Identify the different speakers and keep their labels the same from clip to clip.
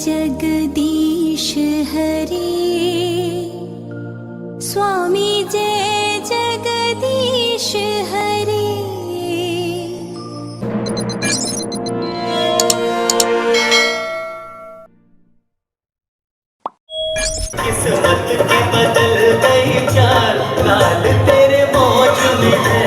Speaker 1: जगदीश हरे, स्वामी जय जगदीश हरे।
Speaker 2: किस्मत की बदल गई चाल, लाल तेरे मौज में है,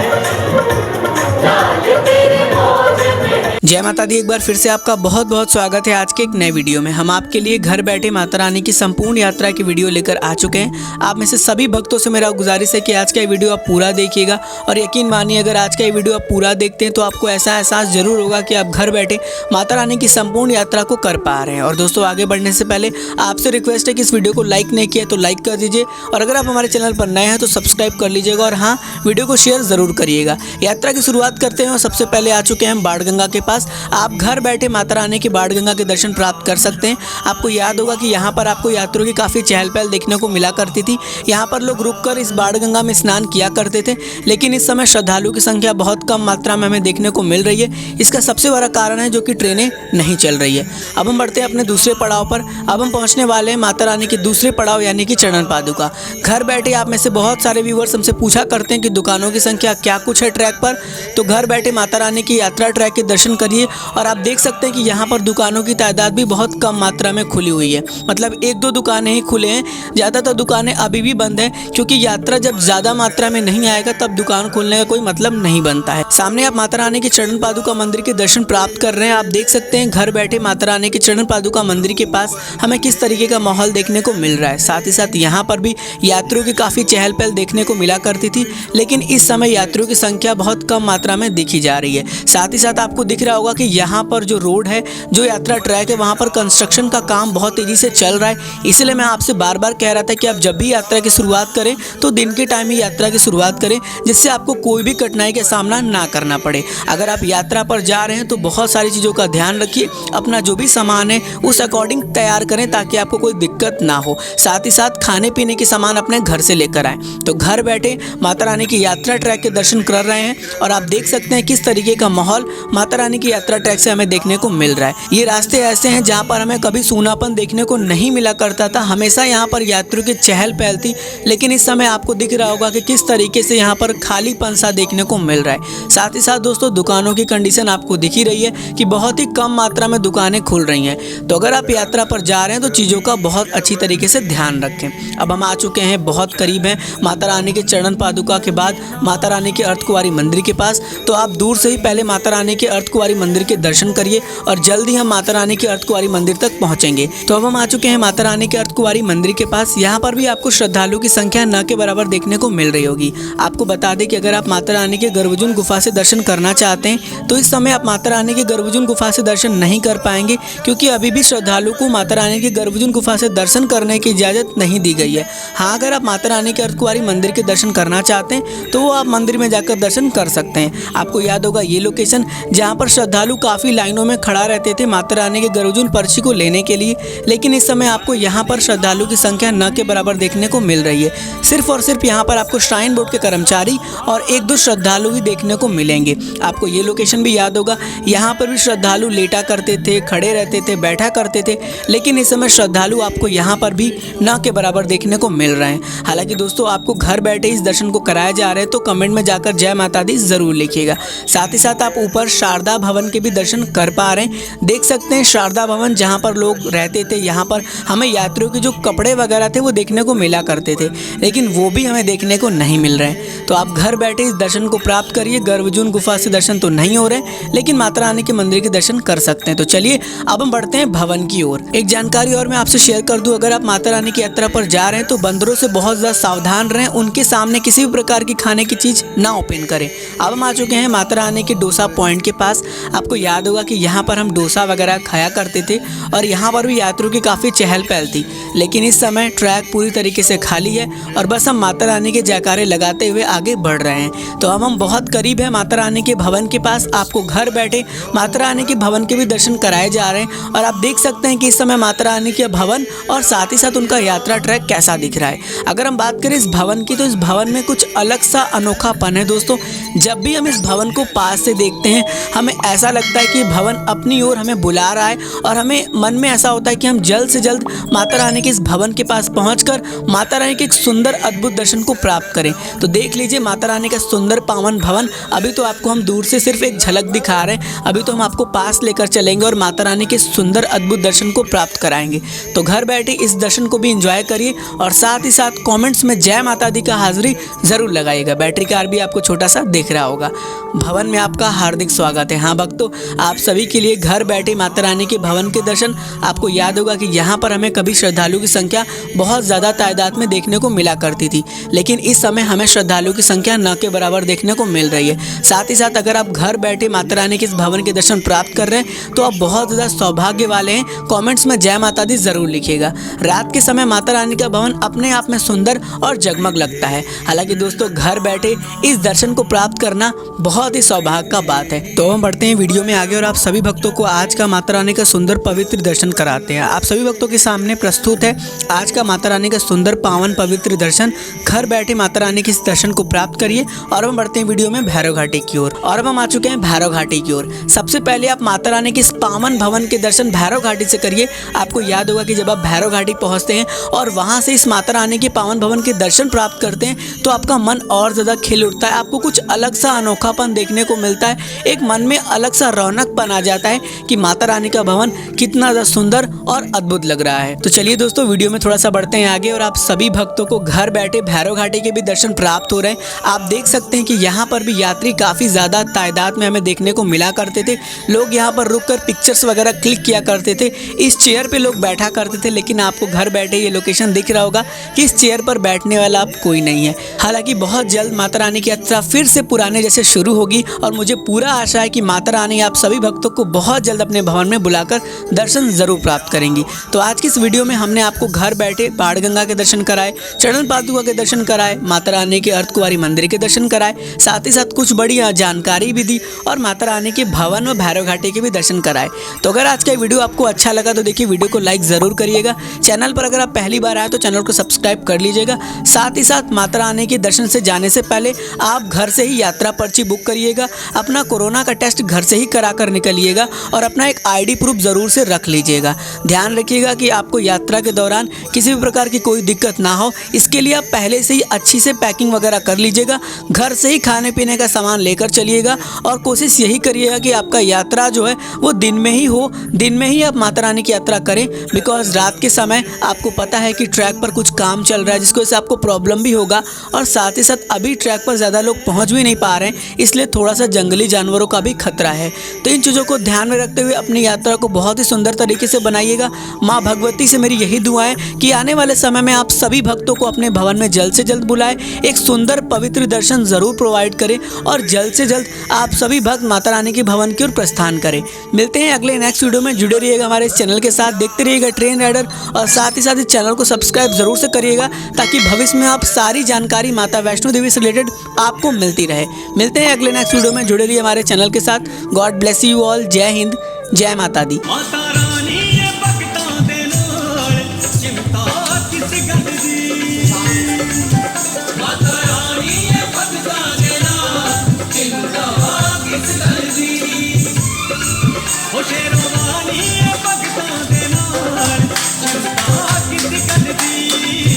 Speaker 2: लाल तेरे मौज में है।
Speaker 3: जय माता दी। एक बार फिर से आपका बहुत बहुत स्वागत है आज के एक नए वीडियो में। हम आपके लिए घर बैठे माता रानी की संपूर्ण यात्रा की वीडियो लेकर आ चुके हैं। आप में से सभी भक्तों से मेरा गुजारिश है कि आज का ये वीडियो आप पूरा देखिएगा, और यकीन मानिए अगर आज का ये वीडियो आप पूरा देखते हैं तो आपको ऐसा एहसास जरूर होगा कि आप घर बैठे माता रानी की संपूर्ण यात्रा को कर पा रहे हैं। और दोस्तों, आगे बढ़ने से पहले आपसे रिक्वेस्ट है कि इस वीडियो को लाइक नहीं किया तो लाइक कर दीजिए, और अगर आप हमारे चैनल पर नए हैं तो सब्सक्राइब कर लीजिएगा, और हाँ, वीडियो को शेयर ज़रूर करिएगा। यात्रा की शुरुआत करते हैं और सबसे पहले आ चुके हैं हम बाणगंगा के पास। आप घर बैठे माता रानी की बाणगंगा के दर्शन प्राप्त कर सकते हैं। आपको याद होगा कि यहाँ पर आपको यात्रियों की काफ़ी चहल पहल देखने को मिला करती थी। यहाँ पर लोग रुककर इस बाणगंगा में स्नान किया करते थे, लेकिन इस समय श्रद्धालुओं की संख्या बहुत कम मात्रा में हमें देखने को मिल रही है। इसका सबसे बड़ा कारण है जो कि ट्रेनें नहीं चल रही है। अब हम बढ़ते हैं अपने दूसरे पड़ाव पर। अब हम पहुँचने वाले हैं माता रानी के दूसरे पड़ाव यानी कि चरण पादुका। घर बैठे आप में से बहुत सारे व्यूअर्स हमसे पूछा करते हैं कि दुकानों की संख्या क्या कुछ है ट्रैक पर। तो घर बैठे माता रानी की यात्रा ट्रैक के दर्शन करिए, और आप देख सकते हैं कि यहाँ पर दुकानों की तादाद भी बहुत कम मात्रा में खुली हुई है। मतलब एक दो दुकानें ही खुले हैं, ज़्यादातर दुकानें अभी भी बंद हैं, क्योंकि यात्रा जब ज़्यादा मात्रा में नहीं आएगा तब दुकान खोलने का कोई मतलब नहीं बनता है। सामने आप माता रानी के चरण पादुका मंदिर के दर्शन प्राप्त कर रहे हैं। आप देख सकते हैं घर बैठे माता रानी के चरण पादुका मंदिर के पास हमें किस तरीके का माहौल देखने को मिल रहा है। साथ ही साथ यहाँ पर भी यात्रियों की काफ़ी चहल पहल देखने को मिला करती थी, लेकिन इस समय यात्रियों की संख्या बहुत कम मात्रा में देखी जा रही है। साथ ही साथ आपको दिख रहा होगा कि यहाँ पर जो रोड है, जो यात्रा ट्रैक है, वहाँ पर कंस्ट्रक्शन का काम बहुत तेज़ी से चल रहा है। इसलिए मैं आपसे बार बार कह रहा था कि आप जब भी यात्रा की शुरुआत करें तो दिन के टाइम ही यात्रा की शुरुआत करें, जिससे आपको कोई भी कठिनाई का सामना ना करना पड़े। अगर आप यात्रा पर जा रहे हैं तो बहुत सारी चीज़ों का ध्यान रखिए, अपना जो भी सामान है उस अकॉर्डिंग तैयार करें ताकि आपको कोई दिक्कत ना हो। साथ ही साथ खाने पीने के सामान अपने घर से लेकर आएँ। तो घर बैठे माता रानी की यात्रा ट्रैक के दर्शन कर रहे हैं, और आप देख सकते हैं किस तरीके का माहौल माता रानी की यात्रा ट्रैक से हमें देखने को मिल रहा है। ये रास्ते ऐसे हैं जहाँ पर हमें कभी सूनापन देखने को नहीं मिला करता था। हमेशा यहाँ पर यात्रियों की चहल पहल थी, लेकिन इस समय आपको दिख रहा होगा कि किस तरीके से यहाँ पर खालीपन सा देखने को मिल रहा है। साथ ही साथ दोस्तों, दुकानों की कंडीशन आपको दिख ही रही है कि बहुत ही कम मात्रा में दुकानें खुल रही हैं। तो अगर आप यात्रा पर जा रहे हैं तो चीज़ों का बहुत अच्छी तरीके से ध्यान रखें। अब हम आ चुके हैं, बहुत करीब हैं माता रानी के चरण पादुका के बाद माता रानी के अर्धकुंवारी मंदिर के पास। तो आप दूर से ही पहले माता रानी के अर्धकुंवारी मंदिर के दर्शन करिए, और जल्दी हम माता रानी के अर्धकुंवारी मंदिर तक पहुंचेंगे। तो अब हम आ चुके हैं माता रानी के अर्धकुंवारी मंदिर के पास। यहाँ पर भी आपको श्रद्धालुओं की संख्या न के बराबर देखने को मिल रही होगी। आपको बता दें कि अगर आप माता रानी के गर्भजून गुफा से दर्शन करना चाहते हैं तो इस समय आप माता रानी के गर्भजून गुफा से दर्शन नहीं कर पाएंगे, क्योंकि अभी भी श्रद्धालुओं को माता रानी के गर्भजून गुफा से दर्शन करने की इजाज़त नहीं दी गई है। हाँ, अगर आप माता रानी के अर्धकुंवारी मंदिर के दर्शन करना चाहते हैं तो वो आप मंदिर में जाकर दर्शन कर सकते हैं। आपको याद होगा ये लोकेशन जहाँ पर श्रद्धालु काफ़ी लाइनों में खड़ा रहते थे माता रानी के गर्भजून पर्ची को लेने के लिए, लेकिन इस समय आपको यहाँ पर श्रद्धालु की संख्या न के बराबर देखने को मिल रही है। सिर्फ और सिर्फ यहाँ पर आपको श्राइन बोर्ड के कर्मचारी और एक दो श्रद्धालु ही देखने को मिलेंगे। आपको ये लोकेशन भी याद होगा, यहाँ पर भी श्रद्धालु लेटा करते थे, खड़े रहते थे, बैठा करते थे, लेकिन इस समय श्रद्धालु आपको यहाँ पर भी न के बराबर देखने को मिल रहे हैं। हालांकि दोस्तों, आपको घर बैठे इस दर्शन को कराया जा रहा है तो कमेंट में जाकर जय माता दी ज़रूर लिखिएगा। साथ ही साथ आप ऊपर शारदा भवन के भी दर्शन कर पा रहे हैं। देख सकते हैं शारदा भवन जहाँ पर लोग रहते थे, यहाँ पर हमें यात्रियों के जो कपड़े वगैरह थे वो देखने को मिला करते थे, लेकिन वो भी हमें देखने को नहीं मिल रहे हैं। तो आप घर बैठे इस दर्शन को प्राप्त करिए। गर्भजून गुफा से दर्शन तो नहीं हो रहे, लेकिन माता रानी के मंदिर के दर्शन कर सकते हैं। तो चलिए अब हम बढ़ते हैं भवन की ओर। एक जानकारी और मैं आपसे शेयर कर दूं, अगर आप माता रानी की यात्रा पर जा रहे हैं तो बंदरों से बहुत ज़्यादा सावधान रहें। उनके सामने किसी भी प्रकार की खाने की चीज़ ना ओपन करें। अब हम आ चुके हैं माता रानी के डोसा पॉइंट के पास। आपको याद होगा कि यहाँ पर हम डोसा वगैरह खाया करते थे, और यहाँ पर भी यात्रियों की काफ़ी चहल पहल थी, लेकिन इस समय ट्रैक पूरी तरीके से खाली है और बस हम माता रानी के जयकारे लगाते हुए आगे बढ़ रहे हैं। तो अब हम बहुत करीब है माता रानी के भवन के पास। आपको घर बैठे माता रानी के भवन के भी दर्शन कराए जा रहे हैं, और आप देख सकते हैं कि इस समय माता रानी के भवन और साथ ही साथ उनका यात्रा ट्रैक कैसा दिख रहा है। अगर हम बात करें इस भवन की, तो इस भवन में कुछ अलग सा अनोखापन है दोस्तों। जब भी हम इस भवन को पास से देखते हैं हमें ऐसा लगता है कि भवन अपनी ओर हमें बुला रहा है और हमें मन में ऐसा होता है कि हम जल्द से जल्द माता रानी के इस भवन के पास पहुंचकर माता रानी के एक सुंदर अद्भुत दर्शन को प्राप्त करें। तो देख लीजिए माता रानी का सुंदर पावन भवन। अभी तो आपको हम दूर से सिर्फ एक झलक दिखा रहे हैं, अभी तो हम आपको पास लेकर चलेंगे और माता रानी के सुंदर अद्भुत दर्शन को प्राप्त कराएंगे। तो घर बैठे इस दर्शन को भी एंजॉय करिए और साथ ही साथ कमेंट्स में जय माता दी का हाजिरी जरूर लगाइएगा। बैटरी कार भी आपको छोटा सा दिख रहा होगा। भवन में आपका हार्दिक स्वागत है। हाँ भक्तों, आप सभी के लिए घर बैठे माता रानी के भवन के दर्शन। आपको याद होगा कि यहाँ पर हमें कभी श्रद्धालुओं की संख्या बहुत ज़्यादा तादाद में देखने को मिला करती थी, लेकिन इस समय हमें श्रद्धालुओं की संख्या न के बराबर देखने को मिल रही है। साथ ही साथ अगर आप घर बैठे माता रानी के इस भवन के दर्शन प्राप्त कर रहे हैं तो आप बहुत ज़्यादा सौभाग्य वाले हैं। कमेंट्स में जय माता दी ज़रूर लिखिएगा। रात के समय माता रानी का भवन अपने आप में सुंदर और जगमग लगता है। हालांकि दोस्तों, घर बैठे इस दर्शन को प्राप्त करना बहुत ही सौभाग्य का बात है। तो हम बढ़ते हैं वीडियो में आगे और आप सभी भक्तों को आज का माता रानी का सुंदर पवित्र दर्शन कराते हैं। आप सभी भक्तों के सामने प्रस्तुत है आज का माता रानी का सुंदर पावन पवित्र दर्शन। घर बैठे माता रानी के इस दर्शन को प्राप्त करिए और हम बढ़ते हैं वीडियो में भैरव घाटी की ओर। और अब हम आ चुके हैं भैरव घाटी की ओर। सबसे पहले आप माता रानी के इस पावन भवन के दर्शन भैरव घाटी से करिए। आपको याद होगा कि जब आप भैरव घाटी पहुंचते हैं और वहां से इस माता रानी के पावन भवन के दर्शन प्राप्त करते हैं तो आपका मन और ज़्यादा खिल उठता है। आपको कुछ अलग सा अनोखापन देखने को मिलता है। एक मन में अलग सा रौनकपन आ जाता है कि माता रानी का भवन कितना ज़्यादा सुंदर और अद्भुत लग रहा है। तो चलिए दोस्तों, वीडियो में थोड़ा सा बढ़ते हैं आगे और आप सभी भक्तों को घर बैठे भैरव घाटी के भी दर्शन प्राप्त हो रहे हैं। आप देख सकते हैं कि यहाँ पर भी यात्री काफ़ी ज़्यादा तादाद में हमें देखने को मिला करते थे। लोग यहाँ पर रुककर पिक्चर्स वगैरह क्लिक किया करते थे। इस चेयर पे लोग बैठा करते थे, लेकिन आपको घर बैठे ये लोकेशन दिख रहा होगा कि इस चेयर पर बैठने वाला अब कोई नहीं है। हालांकि बहुत जल्द माता रानी की यात्रा फिर से पुराने जैसे शुरू होगी और मुझे पूरा आशा है कि माता रानी आप सभी भक्तों को बहुत जल्द अपने भवन में बुलाकर दर्शन जरूर प्राप्त करेंगी। तो आज की इस वीडियो में हमने आपको घर बैठे बाणगंगा के दर्शन कराए, चरण पादुका के दर्शन कराए, माता रानी के अर्धकुंवारी मंदिर के दर्शन कराए, साथ ही साथ कुछ बड़ी जानकारी भी दी और माता रानी के भवन व भैरव घाटी के भी दर्शन कराए। तो अगर आज का वीडियो आपको अच्छा लगा तो देखिए वीडियो को लाइक ज़रूर करिएगा। चैनल पर अगर आप पहली बार आए तो चैनल को सब्सक्राइब कर लीजिएगा। साथ ही साथ माता रानी के दर्शन से जाने से पहले आप घर से ही यात्रा पर्ची बुक करिएगा। अपना कोरोना का टेस्ट घर से ही करा कर निकलिएगा और अपना एक ID प्रूफ ज़रूर से रख लीजिएगा। ध्यान रखिएगा कि आपको यात्रा के दौरान किसी भी प्रकार की कोई दिक्कत ना हो, इसके लिए आप पहले से ही अच्छी से पैकिंग वगैरह कर लीजिएगा। घर से ही खाने पीने का सामान लेकर चलिएगा और कोशिश यही करिएगा कि आपका यात्रा जो है वो दिन में ही हो, दिन में ही आप माता रानी की यात्रा करें। बिकॉज रात के समय आपको पता है कि ट्रैक पर कुछ काम चल रहा है जिसकी वजह से आपको प्रॉब्लम भी होगा और साथ ही साथ अभी ट्रैक पर ज़्यादा लोग पहुँच भी नहीं पा रहे हैं, इसलिए थोड़ा सा जंगली जानवरों का भी खतरा है। तो इन चीज़ों को ध्यान में रखते हुए अपनी यात्रा को बहुत ही सुंदर तरीके से बनाइएगा। माँ भगवती से मेरी यही दुआ है कि आने वाले समय में आप सभी भक्तों को अपने भवन में जल्द से जल्द बुलाए, एक सुंदर पवित्र दर्शन जरूर प्रोवाइड करें और जल्द से जल्द आप सभी भक्त माता रानी के भवन की ओर प्रस्थान करें। मिलते हैं अगले नेक्स्ट वीडियो में। जुड़े रहिएगा हमारे इस चैनल के साथ, देखते रहिएगा ट्रेन राइडर और साथ ही साथ इस चैनल को सब्सक्राइब जरूर से करिएगा ताकि भविष्य में आप सारी जानकारी माता वैष्णो देवी से रिलेटेड आपको मिलती रहे। मिलते हैं अगले नेक्स्ट वीडियो में। जुड़े रहिए हमारे चैनल के साथ। God bless you all. जय हिंद, जय माता दी।